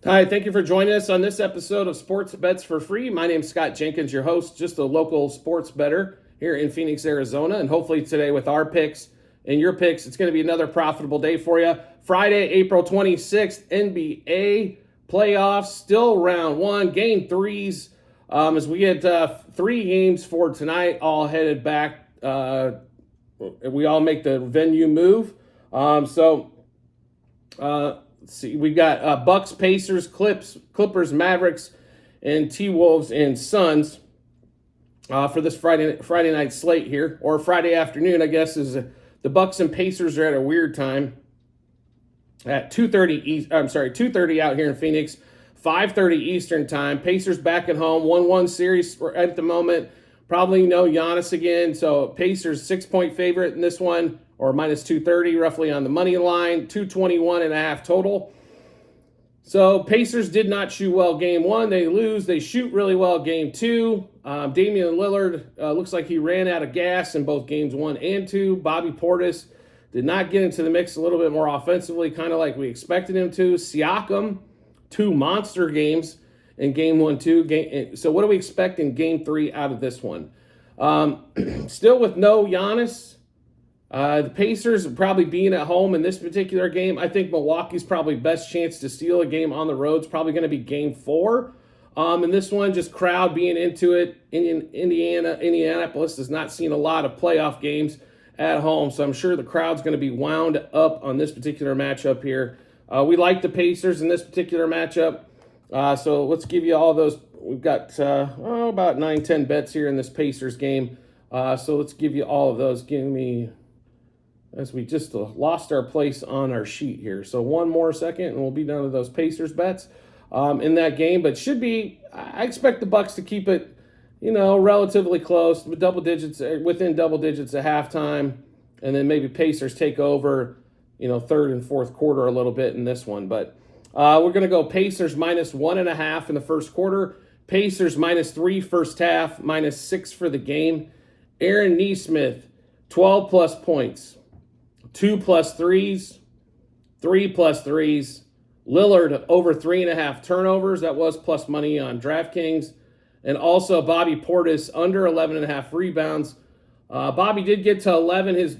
Hi, thank you for joining us on this episode of Sports Bets for Free. My name's Scott Jenkins, your host, just a local sports bettor here in Phoenix, Arizona. And hopefully today with our picks and your picks, it's going to be another profitable day for you. Friday, April 26th, NBA playoffs, still round one, game threes. As we get three games for tonight, all headed back. We all make the venue move. Let's see, we've got Bucks, Pacers, Clippers, Mavericks, and T-Wolves and Suns for this Friday night slate here, or Friday afternoon, I guess. Is the Bucks and Pacers are at a weird time at 2:30 out here in Phoenix, 5:30 Eastern time. Pacers back at home, 1-1 series at the moment. Probably no Giannis again, so Pacers 6-point favorite in this one, or minus 230 roughly on the money line, 221.5 total. So Pacers did not shoot well game one. They lose. They shoot really well game two. Damian Lillard looks like he ran out of gas in both games 1 and 2. Bobby Portis did not get into the mix a little bit more offensively, kind of like we expected him to. Siakam, 2 monster games in game 1, 2. So what do we expect in game 3 out of this one? Still with no Giannis. The Pacers probably being at home in this particular game. I think Milwaukee's probably best chance to steal a game on the road is probably going to be game 4. And this one, just crowd being into it. Indianapolis has not seen a lot of playoff games at home, so I'm sure the crowd's going to be wound up on this particular matchup here. We like the Pacers in this particular matchup. So let's give you all those. We've got about 9-10 bets here in this Pacers game. So let's give you all of those. Give me, as we just lost our place on our sheet here. So one more second and we'll be done with those Pacers bets in that game. But I expect the Bucks to keep it, relatively close, with within double digits at halftime. And then maybe Pacers take over, third and fourth quarter a little bit in this one. But we're going to go Pacers minus 1.5 in the first quarter. Pacers minus 3 first half, minus 6 for the game. Aaron Nesmith, 12 plus points. 2 plus threes, 3 plus threes. Lillard over 3.5 turnovers. That was plus money on DraftKings. And also Bobby Portis under 11.5 rebounds. Bobby did get to 11. His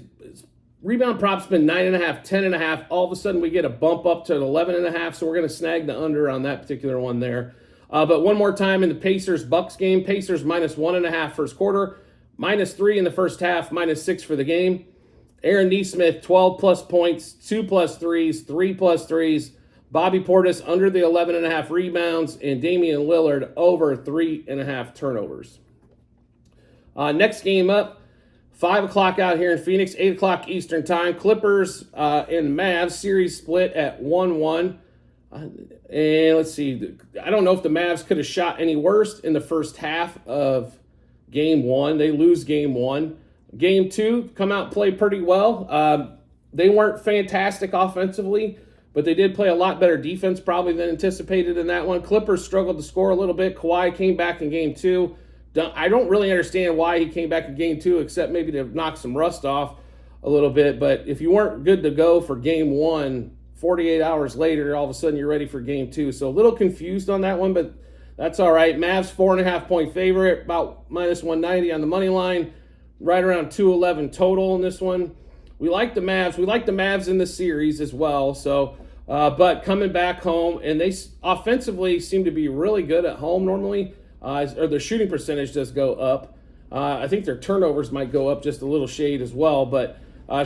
rebound prop's been 9.5, 10.5. All of a sudden we get a bump up to 11.5. So we're going to snag the under on that particular one there. But one more time in the Pacers-Bucks game. Pacers minus 1.5 first quarter. Minus 3 in the first half. Minus 6 for the game. Aaron Nesmith, 12 plus points, 2 plus threes, 3 plus threes. Bobby Portis under the 11.5 rebounds, and Damian Lillard over 3.5 turnovers. Next game up, 5 o'clock out here in Phoenix, 8 o'clock Eastern time. Clippers and Mavs series split at 1-1. And let's see, I don't know if the Mavs could have shot any worse in the first half of game 1. They lose game 1. Game 2, come out and play pretty well. They weren't fantastic offensively, but they did play a lot better defense probably than anticipated in that one. Clippers struggled to score a little bit. Kawhi came back in game 2. I don't really understand why he came back in game 2, except maybe to knock some rust off a little bit. But if you weren't good to go for game 1, 48 hours later, all of a sudden you're ready for game 2. So a little confused on that one, but that's all right. Mavs 4.5 point favorite, about minus 190 on the money line. Right around 211 total in this one. We like the Mavs. We like the Mavs in the series as well. So, but coming back home, and they offensively seem to be really good at home normally, or their shooting percentage does go up. I think their turnovers might go up just a little shade as well, but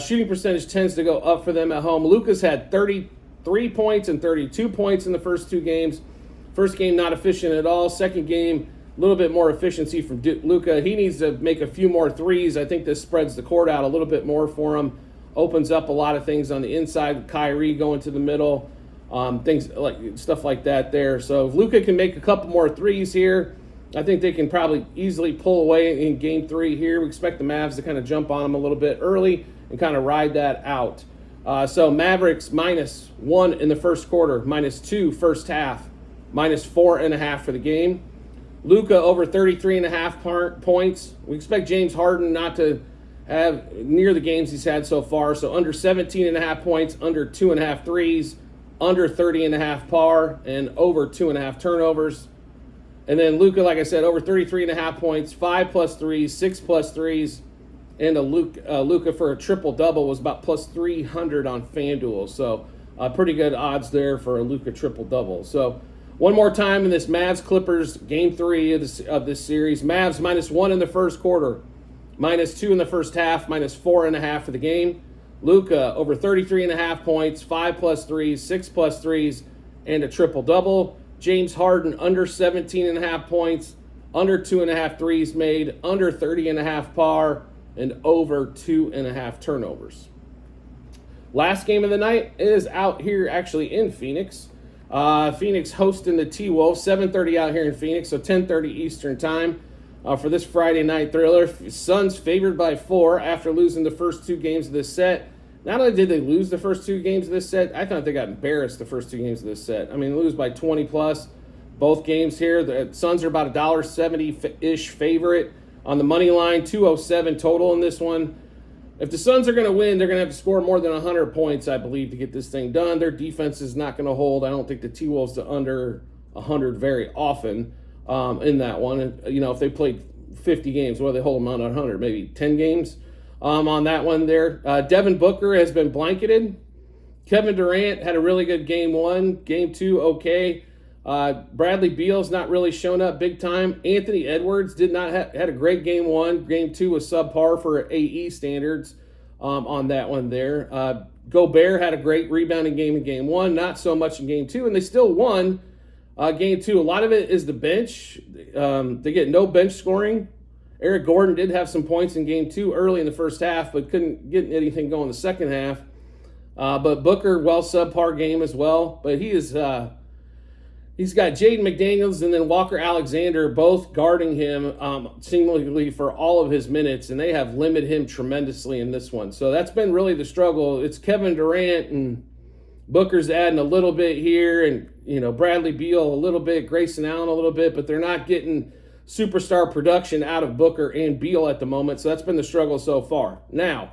shooting percentage tends to go up for them at home. Luka's had 33 points and 32 points in the first 2 games. First game not efficient at all. Second game, a little bit more efficiency from Luka. He needs to make a few more threes. I think this spreads the court out a little bit more for him. Opens up a lot of things on the inside with Kyrie going to the middle. Things like stuff like that there. So if Luka can make a couple more threes here, I think they can probably easily pull away in game 3 here. We expect the Mavs to kind of jump on them a little bit early and kind of ride that out. So Mavericks minus 1 in the first quarter, minus 2 first half, minus 4.5 for the game. Luka over 33.5 points. We expect James Harden not to have near the games he's had so far. So under 17.5 points, under 2.5 threes, under 30.5 par, and over 2.5 turnovers. And then Luka, like I said, over 33.5 points, 5 plus threes, 6 plus threes, and Luka for a triple-double was about plus 300 on FanDuel. So pretty good odds there for a Luka triple-double. So one more time in this Mavs-Clippers Game 3 of this series. Mavs -1 in the first quarter, -2 in the first half, -4.5 for the game. Luka over 33.5 points, 5 plus threes, 6 plus threes, and a triple-double. James Harden under 17.5 points, under 2.5 threes made, under 30.5 par, and over 2.5 turnovers. Last game of the night is out here actually in Phoenix. Phoenix hosting the T-Wolves, 7:30 out here in Phoenix, so 10:30 Eastern time for this Friday night thriller. Suns favored by 4 after losing the first 2 games of this set. Not only did they lose the first 2 games of this set, I thought they got embarrassed the first 2 games of this set. I mean, they lose by 20 plus both games here. The Suns are about $1.70-ish favorite on the money line, 207 total in this one. If the Suns are going to win, they're going to have to score more than 100 points, I believe, to get this thing done. Their defense is not going to hold. I don't think the T-Wolves are under 100 very often in that one. And, you know, if they played 50 games, well, they hold them on 100, maybe 10 games on that one there. Devin Booker has been blanketed. Kevin Durant had a really good game 1. Game 2, okay. Bradley Beal's not really shown up big time. Anthony Edwards did not had a great game 1. Game 2 was subpar for AE standards on that one there. Gobert had a great rebounding game in game 1, not so much in game 2, and they still won game 2. A lot of it is the bench. They get no bench scoring. Eric Gordon did have some points in game 2 early in the first half, but couldn't get anything going in the second half. But Booker, subpar game as well. But he is... He's got Jaden McDaniels and then Walker Alexander both guarding him seemingly for all of his minutes, and they have limited him tremendously in this one. So that's been really the struggle. It's Kevin Durant and Booker's adding a little bit here, and Bradley Beal a little bit, Grayson Allen a little bit, but they're not getting superstar production out of Booker and Beal at the moment. So that's been the struggle so far. Now,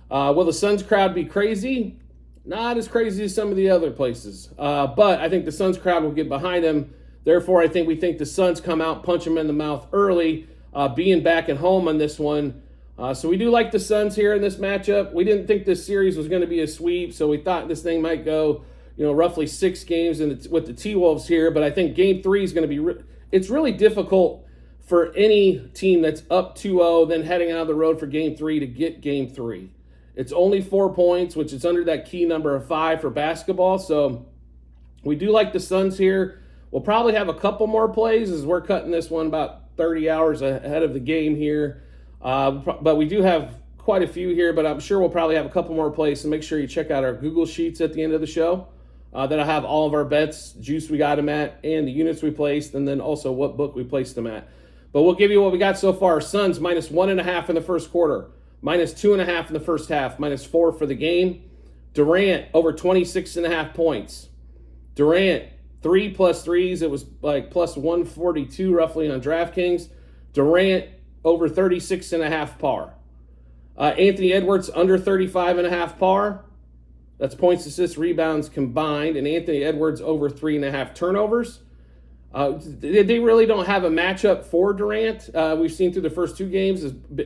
will the Suns crowd be crazy? Not as crazy as some of the other places. But I think the Suns crowd will get behind them. Therefore, we think the Suns come out, punch them in the mouth early, being back at home on this one. So we do like the Suns here in this matchup. We didn't think this series was going to be a sweep, so we thought this thing might go, roughly 6 games with the T-Wolves here. But I think Game 3 is going to be it's really difficult for any team that's up 2-0, then heading out of the road for Game 3 to get Game 3. It's only 4 points, which is under that key number of 5 for basketball. So we do like the Suns here. We'll probably have a couple more plays as we're cutting this one about 30 hours ahead of the game here. But we do have quite a few here, but I'm sure we'll probably have a couple more plays. So make sure you check out our Google Sheets at the end of the show. That'll have all of our bets, juice we got them at, and the units we placed, and then also what book we placed them at. But we'll give you what we got so far. Suns -1.5 in the first quarter. -2.5 in the first half, -4 for the game. Durant over 26.5 points. Durant 3 plus threes. It was like plus 142 roughly on DraftKings. Durant over 36.5 par. Anthony Edwards under 35.5 par. That's points, assists, rebounds combined. And Anthony Edwards over 3.5 turnovers. They really don't have a matchup for Durant. We've seen through the first 2 games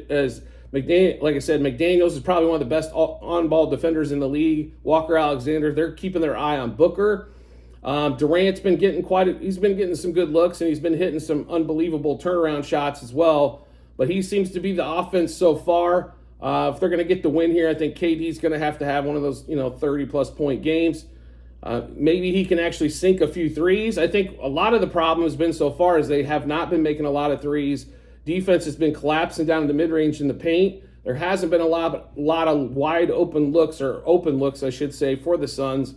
as like I said, McDaniels is probably one of the best on-ball defenders in the league. Walker Alexander, they're keeping their eye on Booker. Durant's been getting he's been getting some good looks, and he's been hitting some unbelievable turnaround shots as well. But he seems to be the offense so far. If they're going to get the win here, I think KD's going to have one of those 30-plus point games. Maybe he can actually sink a few threes. I think a lot of the problem has been so far is they have not been making a lot of threes. Defense has been collapsing down in the mid-range in the paint. There hasn't been a lot of wide open looks, I should say, for the Suns.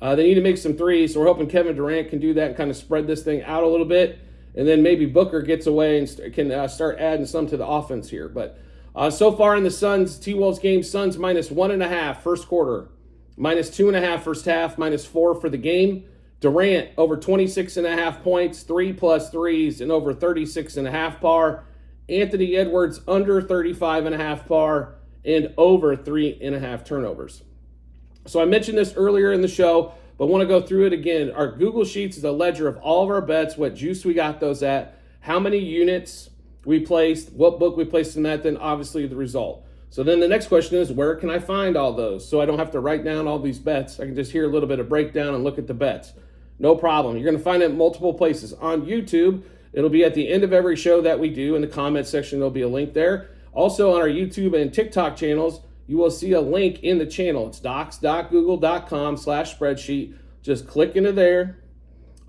They need to make some threes, so we're hoping Kevin Durant can do that and kind of spread this thing out a little bit. And then maybe Booker gets away and can start adding some to the offense here. But so far in the Suns, T-Wolves game, Suns -1.5 first quarter, -2.5 first half, -4 for the game. Durant over 26.5 points, 3 plus threes, and over 36.5 par. Anthony Edwards under 35.5 par and over 3.5 turnovers. So I mentioned this earlier in the show, but want to go through it again. Our Google Sheets is a ledger of all of our bets, what juice we got those at, how many units we placed, what book we placed in that, then obviously the result. So then the next question is, where can I find all those? So I don't have to write down all these bets. I can just hear a little bit of breakdown and look at the bets. No problem. You're going to find it in multiple places. On YouTube, it'll be at the end of every show that we do. In the comment section, there'll be a link there. Also on our YouTube and TikTok channels, you will see a link in the channel. It's docs.google.com/spreadsheet. Just click into there.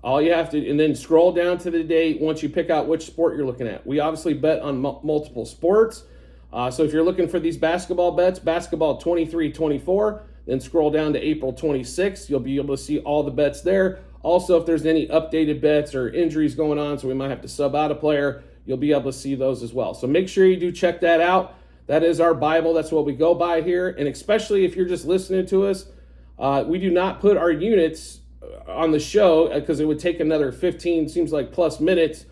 All you have to, and then scroll down to the date once you pick out which sport you're looking at. We obviously bet on multiple sports. So if you're looking for these basketball bets, basketball 23-24, then scroll down to April 26th. You'll be able to see all the bets there. Also, if there's any updated bets or injuries going on, so we might have to sub out a player, you'll be able to see those as well. So make sure you do check that out. That is our Bible. That's what we go by here. And especially if you're just listening to us, we do not put our units on the show because it would take another 15, seems like plus minutes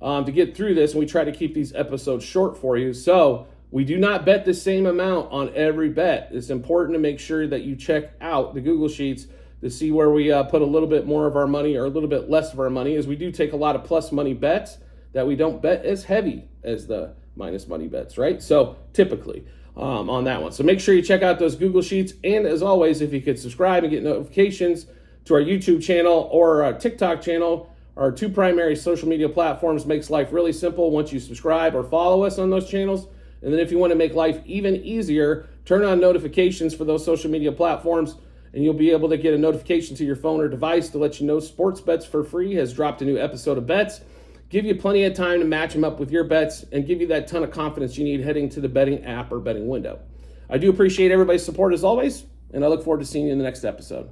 to get through this. And we try to keep these episodes short for you. So we do not bet the same amount on every bet. It's important to make sure that you check out the Google Sheets to see where we put a little bit more of our money or a little bit less of our money, as we do take a lot of plus money bets that we don't bet as heavy as the minus money bets, right? So typically on that one. So make sure you check out those Google Sheets. And as always, if you could subscribe and get notifications to our YouTube channel or our TikTok channel, our two primary social media platforms, makes life really simple once you subscribe or follow us on those channels. And then if you want to make life even easier, turn on notifications for those social media platforms, and you'll be able to get a notification to your phone or device to let you know Sports Bets for Free has dropped a new episode of bets. Give you plenty of time to match them up with your bets and give you that ton of confidence you need heading to the betting app or betting window. I do appreciate everybody's support as always, and I look forward to seeing you in the next episode.